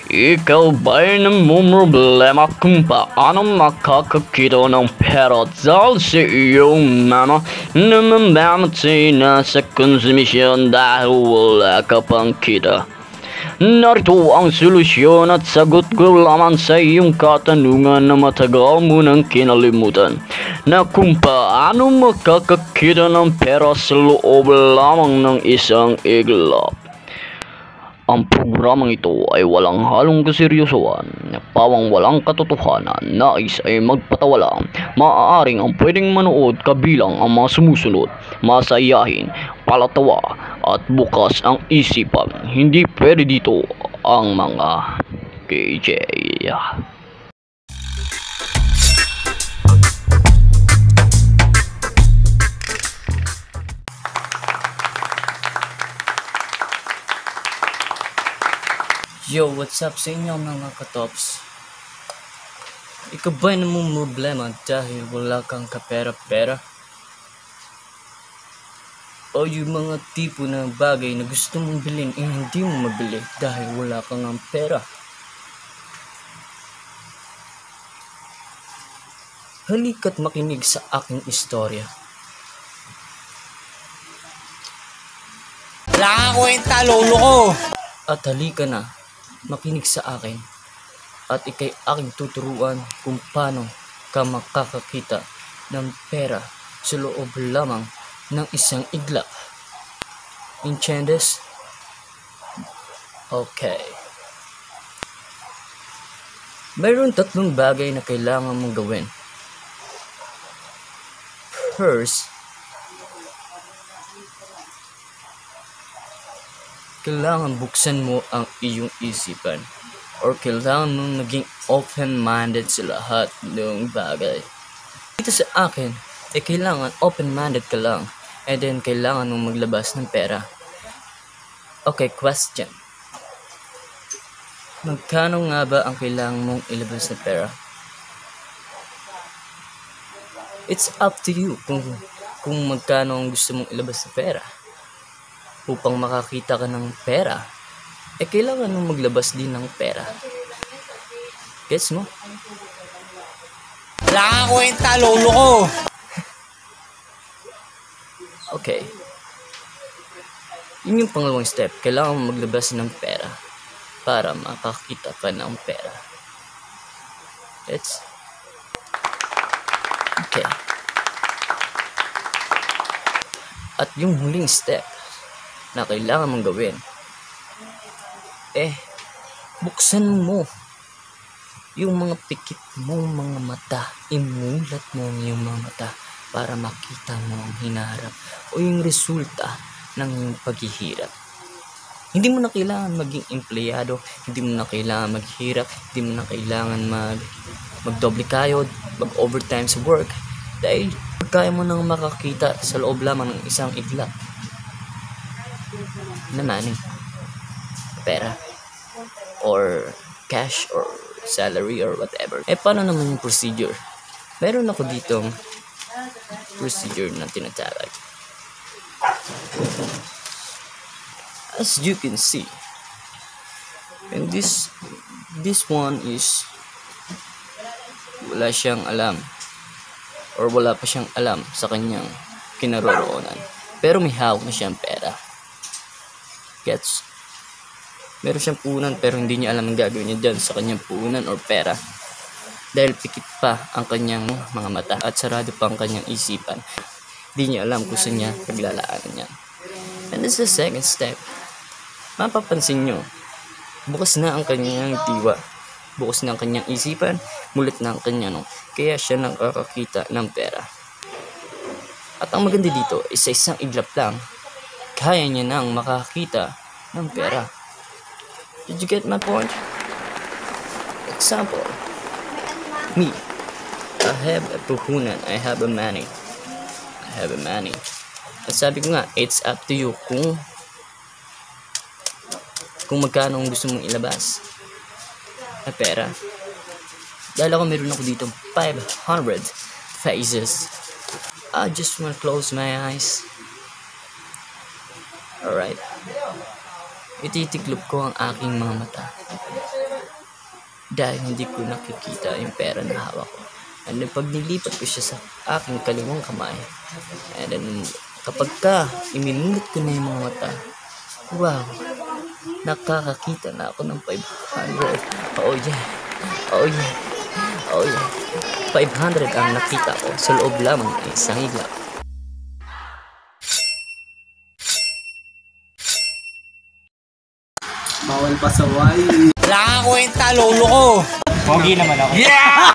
Ikaw ba'y namumroblema kung paano makakakita ng pera dahil sa iyong mama namamamatay na sa konsumisyon dahil wala ka pang kita? Narito ang solusyon at sagot ko lamang sa iyong katanungan na matagal mo nang kinalimutan, na kung paano makakakita ng pera sa loob lamang ng isang iglap. Ang programang ito ay walang halong kaseryosohan, pawang walang katotohanan, nais ay magpatawa lang. Maaaring ang pwedeng manood kabilang ang mga sumusunod: masayahin, palatawa, at bukas ang isipan. Hindi pwede dito ang mga KJ. Yo, what's up sa inyo mga katops? Ikaw ba'y namumroblema dahil wala kang kapera-pera? O yung mga tipo na bagay na gusto mong bilhin hindi mo mabili dahil wala kang ang pera? Halika't makinig sa aking istorya. Wala kang kwenta, lolo ko! At halika na, makinig sa akin at ikay aking tuturuan kung paano ka makakakita ng pera sa loob lamang ng isang iglap. Inchendes? Okay. Mayroon 3 bagay na kailangan mong gawin. First, kailangan buksan mo ang iyong isipan, or kailangan mong maging open-minded sa lahat ng bagay. Dito sa akin, kailangan open-minded ka lang, and then kailangan mong maglabas ng pera. Okay, question. Magkano nga ba ang kailangan mong ilabas na pera? It's up to you kung magkano ang gusto mong ilabas na pera. Upang makakita ka ng pera, kailangan mong maglabas din ng pera. Gets mo? Wala kang kwenta, lolo ko! Okay. Yun yung pangalawang step. Kailangan mong maglabas ng pera para makakita ka ng pera. Gets? Okay. At yung huling step na kailangan mong gawin, buksan mo yung mga pikit mong mga mata, imulat mo yung mga mata para makita mo ang hinaharap o yung resulta ng iyong paghihirap. Hindi mo na kailangan maging empleyado, hindi mo na kailangan maghirap, hindi mo na kailangan magdoble kayod, mag-overtime sa work, dahil kaya mo nang makakita sa loob lamang ng isang iglap na money, pera, or cash, or salary, or whatever. Paano naman yung procedure? Meron ako ditong procedure na tinatawag. As you can see, and this one is wala siyang alam, or wala pa siyang alam sa kanyang kinaroroonan, pero may hawak na siyang pera. Gets? Meron siyang puhunan pero hindi niya alam ang gagawin niya dyan sa kanyang puhunan or pera, dahil pikit pa ang kanyang mga mata at sarado pa ang kanyang isipan. Hindi niya alam kung saan niya paglalaanan yan. And this is the second step. Mapapansin nyo, bukas na ang kanyang diwa, bukas na ang kanyang isipan, mulit na ang kanyang kaya siya nakakakita ng pera. At ang maganda dito is sa isang iglap lang, kaya niya nang makakita ng pera. Did you get my point? Example, me, I have a puhunan, I have a money. At sabi ko nga, it's up to you kung magkano ang gusto mong ilabas na pera. Dahil meron ako dito 500 faces. I just want to close my eyes. Alright. Ititiklop ko ang aking mga mata. dahil hindi ko nakikita yung pera na hawak ko. And then pag nilipat ko siya sa aking kaliwang kamay, and then kapag iminulot ko na yung mga mata, wow, nakakakita na ako ng 500. Oh yeah, oh yeah, oh yeah. 500 ang nakita ko sa loob lamang ng isang iglap. Bawal pasaway. Wala kang kwenta, lolo ko. Pogi naman ako.